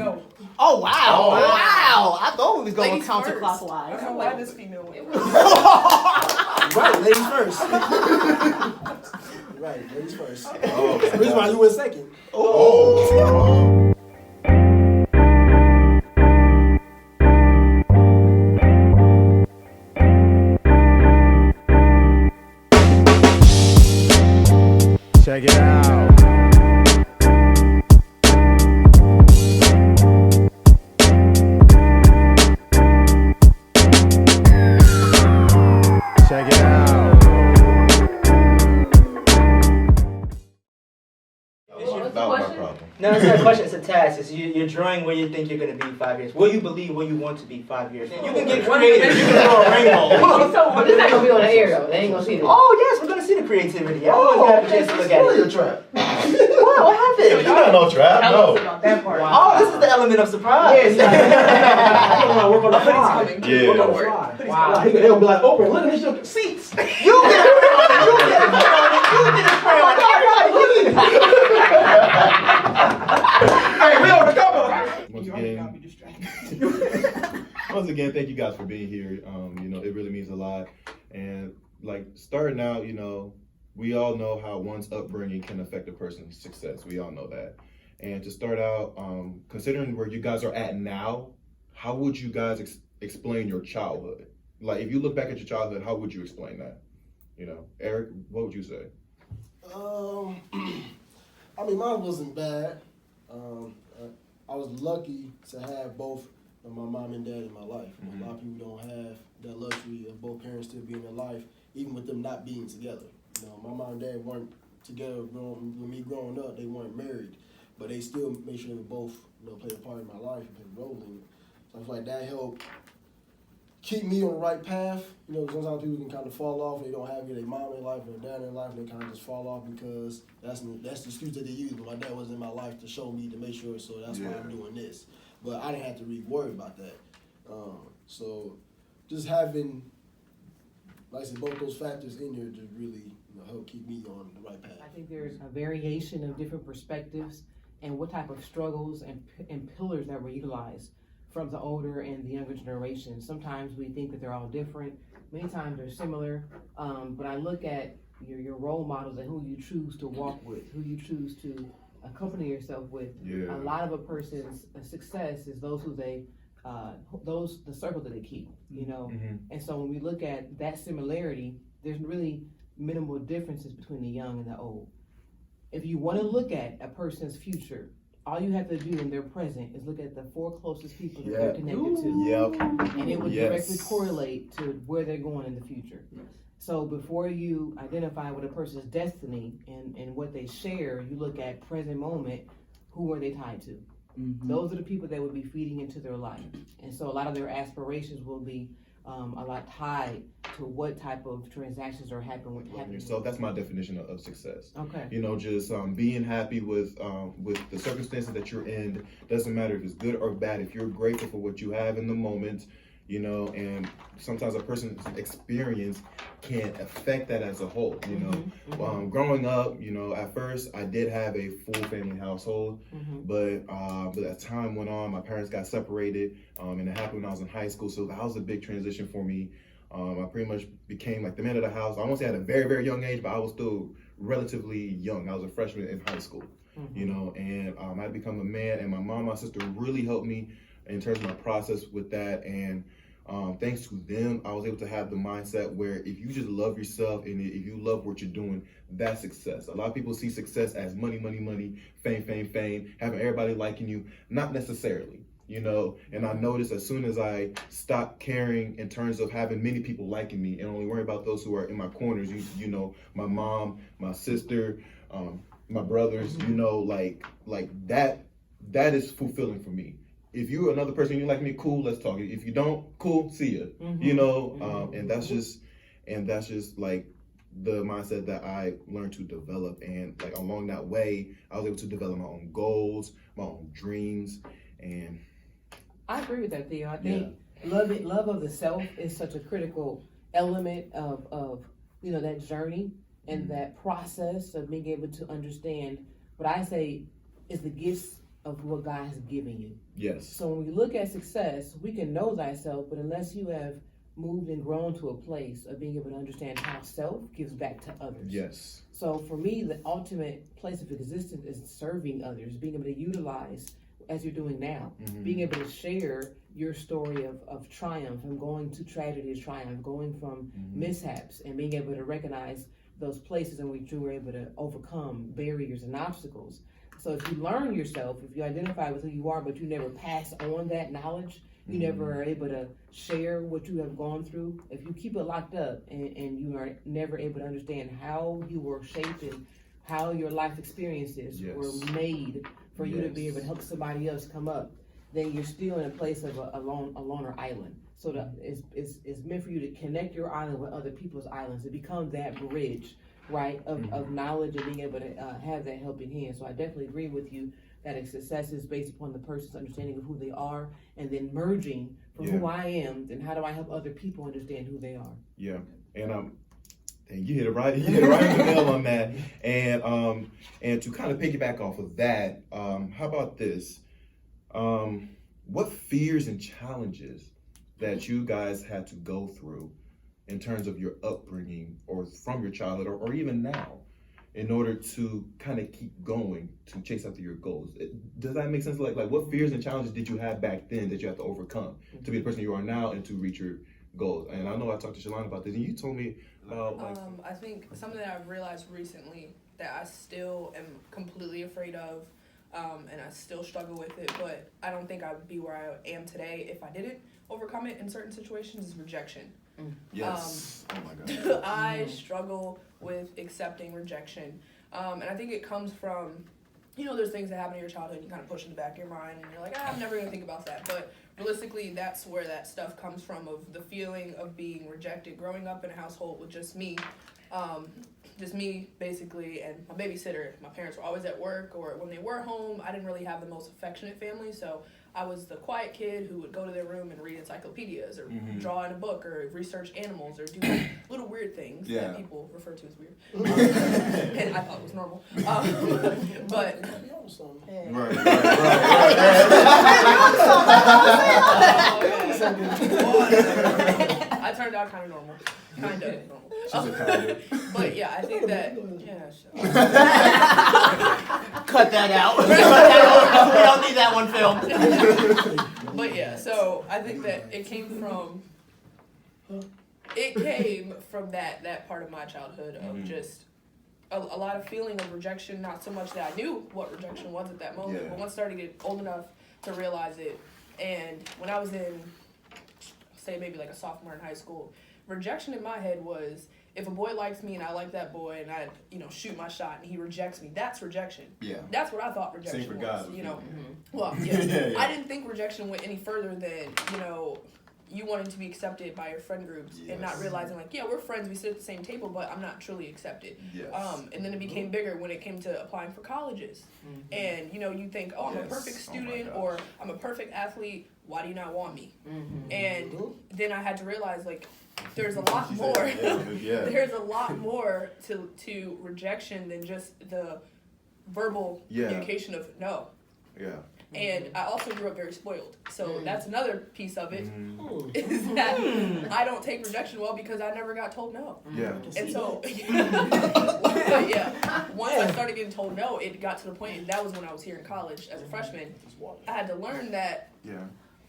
No. Oh wow! Oh, Wow! I thought we was going Ladies counterclockwise. I'm glad this female went. Right, ladies first. Right, ladies first. Oh, That's the reason why you went second. Oh. Check it out. Check it out. That was my problem. No, it's not a question, it's a task. It's you're drawing where you think you're going to be 5 years. Where you believe where you want to be 5 years. You can get creative, you can draw a rainbow. So this not gonna be on the air though. They ain't gonna see this. Oh, yes, we're going to see the creativity. Everyone's got a chance to look at Really it. a trap. What happened? You got no trap, Tell us no. about that part. Oh, this is the element of surprise. Work on the Hoodie's fly. coming. Yeah. Work on the Don't worry. fly. Wow. They'll be like, Oprah, look at this your seats. You get a crown. You get a crown. You get a crown. Hey, we on the cover. Once again, thank you guys for being here. It really means a lot. And like starting out, we all know how one's upbringing can affect a person's success. We all know that. And to start out, considering where you guys are at now, how would you guys explain your childhood? Like, if you look back at your childhood, how would you explain that? Eric, what would you say? I mean, mine wasn't bad. I was lucky to have both my mom and dad in my life. Mm-hmm. A lot of people don't have that luxury of both parents still being in life, even with them not being together. My mom and dad weren't together with me growing up. They weren't married, but they still made sure they both played a part in my life and played a role in it. So I feel like that helped keep me on the right path. Sometimes people can kind of fall off. They don't have their mom in life and their dad in life, and they kind of just fall off because that's the excuse that they use. But my dad was in my life to show me, to make sure, so that's why I'm doing this. But I didn't have to really worry about that. So just having, like I said, both those factors in there just really help keep me on the right path. I think there's a variation of different perspectives and what type of struggles and pillars that were utilized from the older and the younger generation. Sometimes we think that they're all different. Many times they're similar. But I look at your role models and who you choose to walk with, who you choose to accompany yourself with. Yeah. A lot of a person's success is those who they, the circle that they keep, Mm-hmm. And so when we look at that similarity, there's really minimal differences between the young and the old. If you want to look at a person's future, all you have to do in their present is look at the 4 closest people that they're connected to. Yep. And it would Yes. directly correlate to where they're going in the future. So before you identify with a person's destiny and what they share, you look at present moment, who are they tied to? Mm-hmm. Those are the people that would be feeding into their life. And so a lot of their aspirations will be a lot tied to what type of transactions are happening. So that's my definition of success. Okay. Just being happy with the circumstances that you're in. Doesn't matter if it's good or bad. If you're grateful for what you have in the moment, and sometimes a person's experience can affect that as a whole. Growing up, at first I did have a full family household, but as time went on, my parents got separated, and it happened when I was in high school. So that was a big transition for me. I pretty much became like the man of the house. I won't say at a very, very young age, but I was still relatively young. I was a freshman in high school, and I had become a man, and my mom and my sister really helped me in terms of my process with that. And thanks to them, I was able to have the mindset where if you just love yourself and if you love what you're doing, that's success. A lot of people see success as money, money, money, fame, fame, fame, having everybody liking you. Not necessarily. And I noticed as soon as I stopped caring in terms of having many people liking me and only worry about those who are in my corners, my mom, my sister, my brothers, like that is fulfilling for me. If you're another person, you like me, cool, let's talk. If you don't, cool, see ya. And that's just like the mindset that I learned to develop. And like along that way, I was able to develop my own goals, my own dreams, and I agree with that, Theo. I think love of the self is such a critical element of that journey and that process of being able to understand what I say is the gifts of what God has given you. Yes. So when we look at success, we can know thyself, but unless you have moved and grown to a place of being able to understand how self gives back to others. Yes. So for me, the ultimate place of existence is serving others, being able to utilize, as you're doing now, being able to share your story of triumph and going to tragedy to triumph, going from mishaps and being able to recognize those places in which you were able to overcome barriers and obstacles. So if you learn yourself, if you identify with who you are, but you never pass on that knowledge, you never are able to share what you have gone through. If you keep it locked up and you are never able to understand how you were shaped and how your life experiences were made for you to be able to help somebody else come up, then you're still in a place of a loner island. So it's meant for you to connect your island with other people's islands. It becomes that bridge, right, of knowledge and being able to have that helping hand. So I definitely agree with you that a success is based upon the person's understanding of who they are and then merging from who I am and how do I help other people understand who they are. Yeah. And you hit it right. You hit it right on the nail on that. And to kind of piggyback off of that, how about this? What fears and challenges that you guys had to go through in terms of your upbringing or from your childhood or even now in order to kind of keep going to chase after your goals? Does that make sense? Like what fears and challenges did you have back then that you have to overcome to be the person you are now and to reach your goals? And I know I talked to Shalon about this, and you told me about I think something that I've realized recently that I still am completely afraid of, and I still struggle with it, but I don't think I would be where I am today if I didn't overcome it in certain situations, is rejection. Yes. Oh my God. I struggle with accepting rejection. And I think it comes from, there's things that happen in your childhood and you kind of push in the back of your mind and you're like, I'm never going to think about that. But realistically, that's where that stuff comes from, of the feeling of being rejected. Growing up in a household with just me basically, and my babysitter. My parents were always at work, or when they were home, I didn't really have the most affectionate family, so I was the quiet kid who would go to their room and read encyclopedias or draw in a book or research animals or do little weird things that people refer to as weird. And I thought it was normal. But I turned out kind of normal. Kind of normal. But yeah, I think that, Cut that out. We don't need that one filmed. But yeah, so I think that it came from that part of my childhood of just a lot of feeling of rejection, not so much that I knew what rejection was at that moment, but once I started to get old enough to realize it, and when I was in, say maybe like a sophomore in high school, rejection in my head was, if a boy likes me and I like that boy and I, shoot my shot and he rejects me, that's rejection. Yeah. That's what I thought rejection Same for was. guys. Well, yeah. I didn't think rejection went any further than, you wanting to be accepted by your friend groups and not realizing we're friends, we sit at the same table, but I'm not truly accepted. Yes. And then it became bigger when it came to applying for colleges. And, you think, I'm a perfect student or I'm a perfect athlete, why do you not want me? And then I had to realize, there's a lot more. There's a lot more to rejection than just the verbal communication of no. Yeah. And I also grew up very spoiled. So that's another pice of it, is that I don't take rejection well because I never got told no. Yeah. And so, once I started getting told no, it got to the point, and that was when I was here in college as a freshman, I had to learn that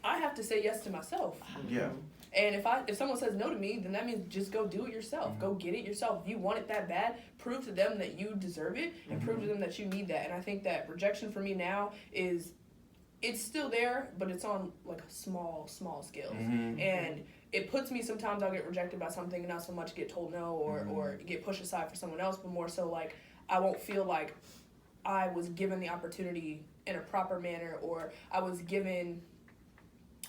I have to say yes to myself. Yeah. And if someone says no to me, then that means just go do it yourself. Go get it yourself. If you want it that bad, prove to them that you deserve it and prove to them that you need that. And I think that rejection for me now it's still there, but it's on a small scale. And it puts me, sometimes I'll get rejected by something and not so much get told no or get pushed aside for someone else, but more so I won't feel like I was given the opportunity in a proper manner or I was given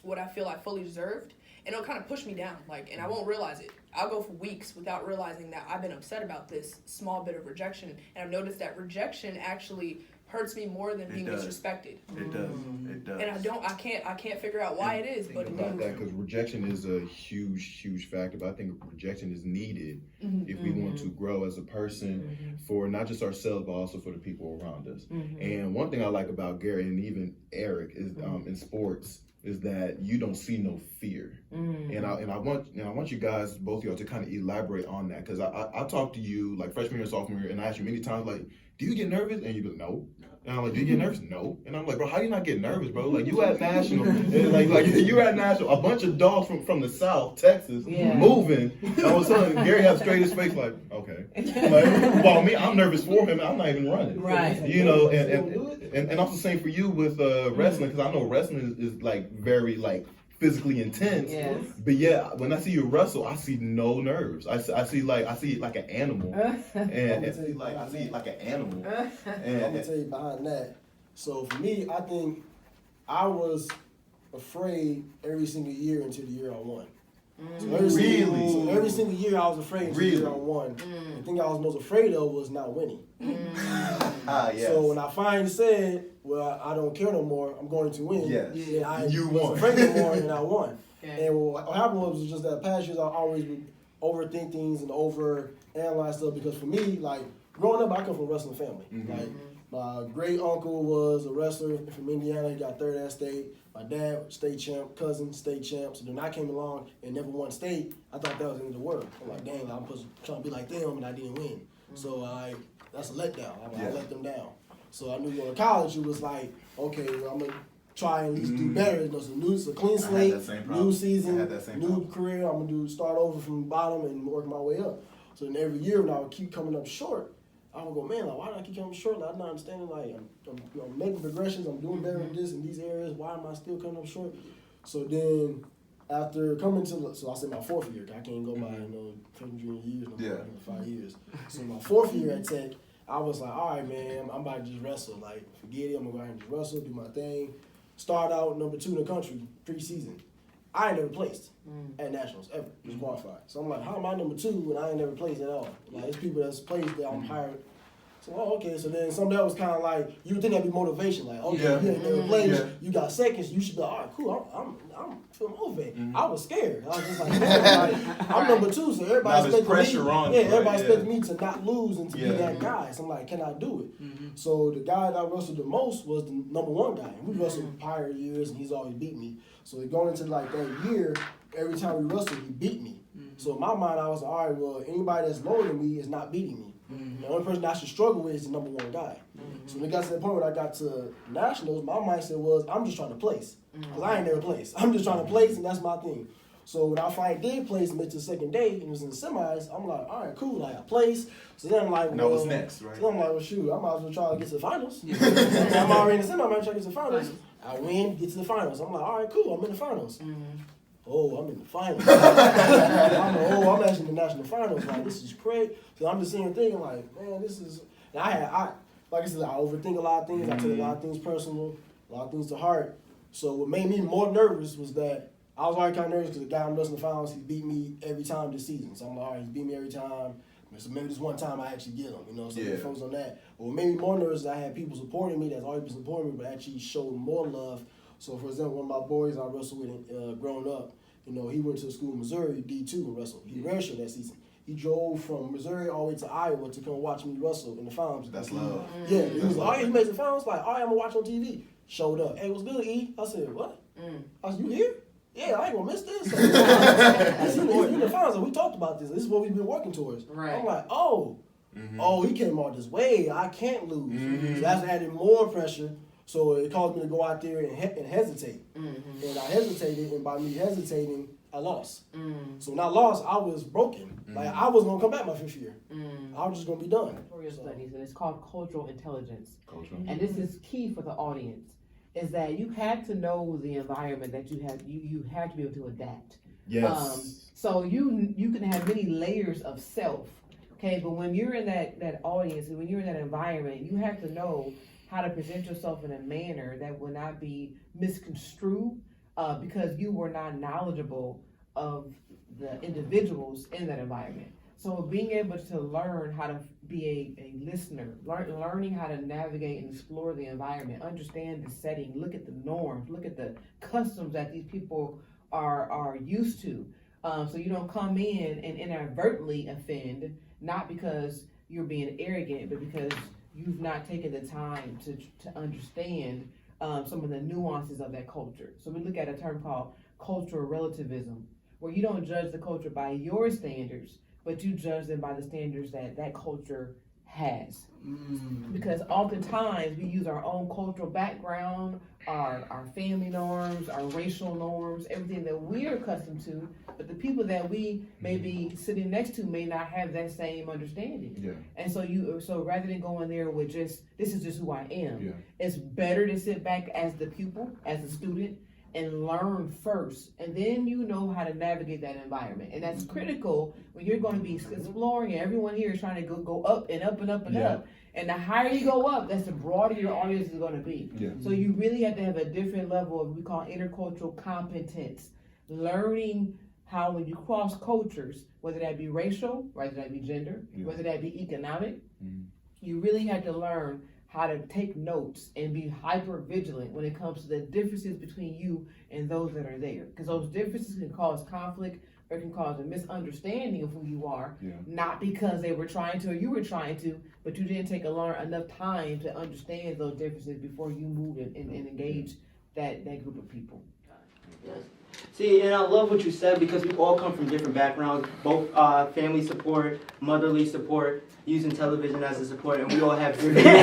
what I feel I fully deserved. And it'll kind of push me down, and I won't realize it. I'll go for weeks without realizing that I've been upset about this small bit of rejection. And I've noticed that rejection actually hurts me more than being does. disrespected. It does. It does. And I can't figure out why it is, but it About does. that, because rejection is a huge factor, but I think rejection is needed if we want to grow as a person for not just ourselves but also for the people around us. And one thing I like about Gary and even Eric is in sports is that you don't see no fear. And I want you guys, both of y'all, to kind of elaborate on that, because I talked to you like freshman year, sophomore year, and I asked you many times, like, do you get nervous? And you be like, no. And I'm like, do you get nervous? No. And I'm like, bro, how do you not get nervous, bro? Like, you at national, and like you at national, a bunch of dogs from the South, Texas, moving. And all of a sudden, Gary has straight his face, like, okay. Like, well, me, I'm nervous for him, and I'm not even running. Right. You know, and also same for you with wrestling, because I know wrestling is like very like physically intense. Yes. But yeah, when I see you wrestle, I see no nerves. I see like an animal, and I see like an animal. I'm gonna tell you behind that. So for me, I think I was afraid every single year until the year I won. So every single year I was afraid until the year I won. The thing I was most afraid of was not winning. Yes. So when I finally said, well, I don't care no more, I'm going to win. Yes. Yeah, I You was won. afraid no more and I won. Okay. And what happened was just that past years I always would overthink things and overanalyze stuff, because for me, like growing up, I come from a wrestling family. Like my great uncle was a wrestler from Indiana. He got third at state. My dad, state champ, cousin, state champ. So then I came along and never won state. I thought that was the end of the world. I'm like, dang, I'm supposed to try to be like them, and I didn't win. So that's a letdown. I let them down. So I knew going to college, it was like, okay, well, I'm gonna try and at least do better. You know, it's a clean slate, new season, new career. I'm gonna start over from the bottom and work my way up. So then every year when I would keep coming up short, I would go, man, like, why do I keep coming short? Like, I'm not understanding, like, I'm making progressions, I'm doing better in this in these areas, why am I still coming up short? So then, after coming to, so I said my fourth year, I can't go by, freshman junior years, no more, 5 years. So my fourth year at Tech, I was like, all right, man, I'm about to just wrestle. Like, forget it, I'm gonna go out and just wrestle, do my thing. Start out number 2 in the country, preseason. I ain't never placed at nationals ever, just qualified. So I'm like, how am I number 2 when I ain't never placed at all? Like, it's people that's placed that I'm hired. So, okay. So then some of that was kind of like, you would think that'd be motivation. Like, okay, you ain't never placed, you got seconds, you should be like, all right, cool, I'm feeling motivated. I was scared. I was just like, man, like, I'm number 2, so everybody expected me. Everybody expected me to not lose and to be that guy. So I'm like, can I do it? So the guy that I wrestled the most was the number 1 guy. And we wrestled prior years, and he's always beat me. So going into like that year, every time we wrestled, he beat me. So in my mind, I was like, all right, well, anybody that's lower than me is not beating me. The only person I should struggle with is the number 1 guy. So when it got to the point where I got to nationals, my mindset was, I'm just trying to place. Because I ain't never placed. I'm just trying to place, and that's my thing. So when I finally did place and made it to the second day, and it was in the semis, I'm like, all right, cool, like I placed. So then I'm like, well, now what's next, right? So I'm like, well, shoot, I might as well try to get to the finals. I'm already in the semi, I might try to get to the finals. I win, get to the finals. I'm like, all right, cool, I'm in the finals. Oh, I'm in the finals. I'm actually in the national finals. Like, this is great. So I'm just sitting thinking, like, man, this is. And like I said, I overthink a lot of things. I take a lot of things personal, a lot of things to heart. So what made me more nervous was that I was already kind of nervous because the guy I'm wrestling the finals, he beat me every time this season. So I'm like, all right, he beat me every time. So maybe this one time I actually get him, so I focus on that. But what made me more nervous is I had people supporting me that's always been supporting me, but actually showed more love. So for example, one of my boys I wrestled with growing up, he went to school in Missouri, D2, and wrestled. He redshirted that season. He drove from Missouri all the way to Iowa to come watch me wrestle in the finals. That's love. Yeah, he was like, all right, he made the finals. Like, all right, I'm gonna watch on TV. Showed up. Hey, what's good, E? I said, what? I said, you here? Yeah, I ain't gonna miss this. I said, you in the finals, and we talked about this. This is what we've been working towards. Right. I'm like, oh, he came all this way. I can't lose. So that's added more pressure. So it caused me to go out there and hesitate. And I hesitated, and by me hesitating, I lost. So when I lost, I was broken. Like, I wasn't gonna come back my 5th year. I was just gonna be done. Studies, and it's called cultural intelligence. And this is key for the audience, is that you had to know the environment that you had to be able to adapt. Yes. So you can have many layers of self, okay, but when you're in that audience and when you're in that environment, you have to know how to present yourself in a manner that will not be misconstrued because you were not knowledgeable of the individuals in that environment. So being able to learn how to be a listener, learning how to navigate and explore the environment, understand the setting, look at the norms, look at the customs that these people are used to. So you don't come in and inadvertently offend, not because you're being arrogant, but because you've not taken the time to understand some of the nuances of that culture. So we look at a term called cultural relativism, where you don't judge the culture by your standards, but you judge them by the standards that that culture has. Because oftentimes we use our own cultural background, our family norms, our racial norms, everything that we're accustomed to, but the people that we may be sitting next to may not have that same understanding. Yeah. And so rather than going there with just, this is just who I am, Yeah. it's better to sit back as the pupil, as a student, and learn first, and then you know how to navigate that environment. And that's critical when you're going to be exploring, and everyone here is trying to go up and up and up and up. And the higher you go up, that's the broader your audience is going to be. Yeah. So you really have to have a different level of what we call intercultural competence, learning how when you cross cultures, whether that be racial, whether that be gender, whether that be economic, you really have to learn how to take notes and be hyper vigilant when it comes to the differences between you and those that are there. Because those differences can cause conflict or can cause a misunderstanding of who you are, not because they were trying to or you were trying to, but you didn't take enough time to understand those differences before you move and engage that group of people. Yes. See, and I love what you said because we all come from different backgrounds, both family support, motherly support, using television as a support, and we all have different. Wow.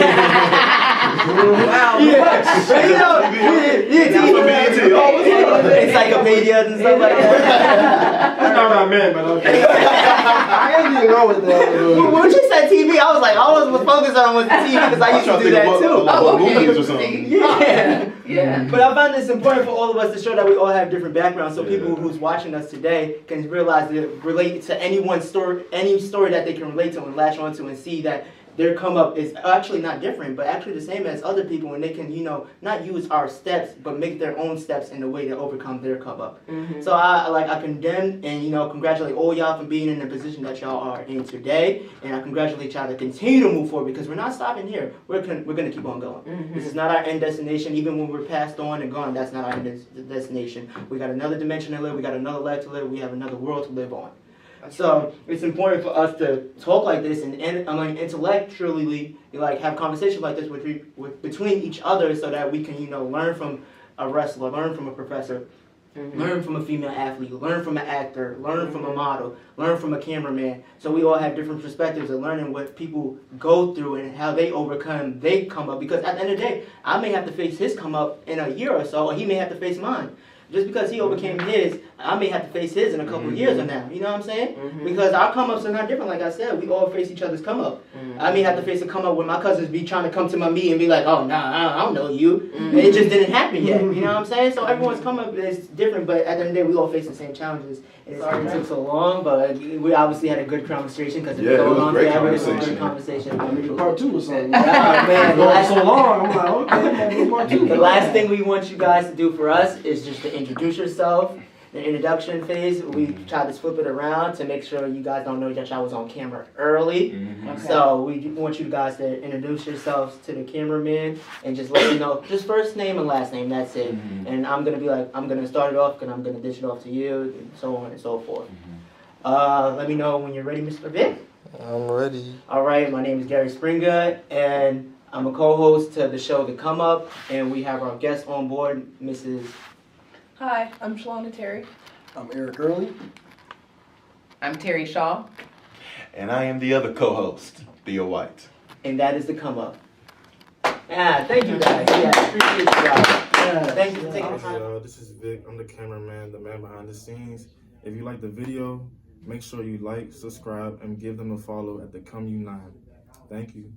Encyclopedias and stuff like that. That's not what I meant, but okay. I ain't even know with that. When you said TV, I was like, all I was focused on was the TV because I used to do that too. Movies or something. Yeah. Yeah. But I find it's important for all of us to show that we all have different backgrounds, so people who's watching us today can realize that relate to anyone's story, any story that they can relate to and latch onto and see that their come up is actually not different, but actually the same as other people, and they can, not use our steps, but make their own steps in a way to overcome their come up. So I condemn and congratulate all y'all for being in the position that y'all are in today, and I congratulate y'all to continue to move forward because we're not stopping here. We're gonna keep on going. This is not our end destination. Even when we're passed on and gone, that's not our end destination. We got another dimension to live. We got another life to live. We have another world to live on. So it's important for us to talk like this and intellectually have conversations like this between each other so that we can learn from a wrestler, learn from a professor, learn from a female athlete, learn from an actor, learn from a model, learn from a cameraman. So we all have different perspectives of learning what people go through and how they overcome they come up. Because at the end of the day, I may have to face his come up in a year or so, or he may have to face mine. Just because he overcame his, I may have to face his in a couple of years from now. You know what I'm saying? Because our come-ups are not different. Like I said, we all face each other's come-up. I may have to face a come-up when my cousins be trying to come to my meet and be like, oh, nah, I don't know you. It just didn't happen yet. You know what I'm saying? So everyone's come-up is different, but at the end of the day, we all face the same challenges. It took so long, but we obviously had a good conversation because it was a great conversation. Part two or something. Man, so long. I'm like, okay, part two. The last thing we want you guys to do for us is just to introduce yourself. The introduction phase, we try to flip it around to make sure you guys don't know that y'all was on camera early. So we want you guys to introduce yourselves to the cameraman and just let me know, just first name and last name, that's it. And I'm going to be like, I'm going to start it off and I'm going to dish it off to you, and so on and so forth. Let me know when you're ready, Mr. Vic. I'm ready. All right, my name is Gary Springer, and I'm a co-host to the show The Come Up, and we have our guest on board, Mrs. Hi, I'm Shalonda Terry. I'm Eric Early. I'm Terry Shaw. And I am the other co-host, Theo White. And that is The Come Up. Thank you guys. Appreciate you guys. Thank you for taking the time. This is Vic. I'm the cameraman, the man behind the scenes. If you like the video, make sure you like, subscribe, and give them a follow at the Come You 9. Thank you.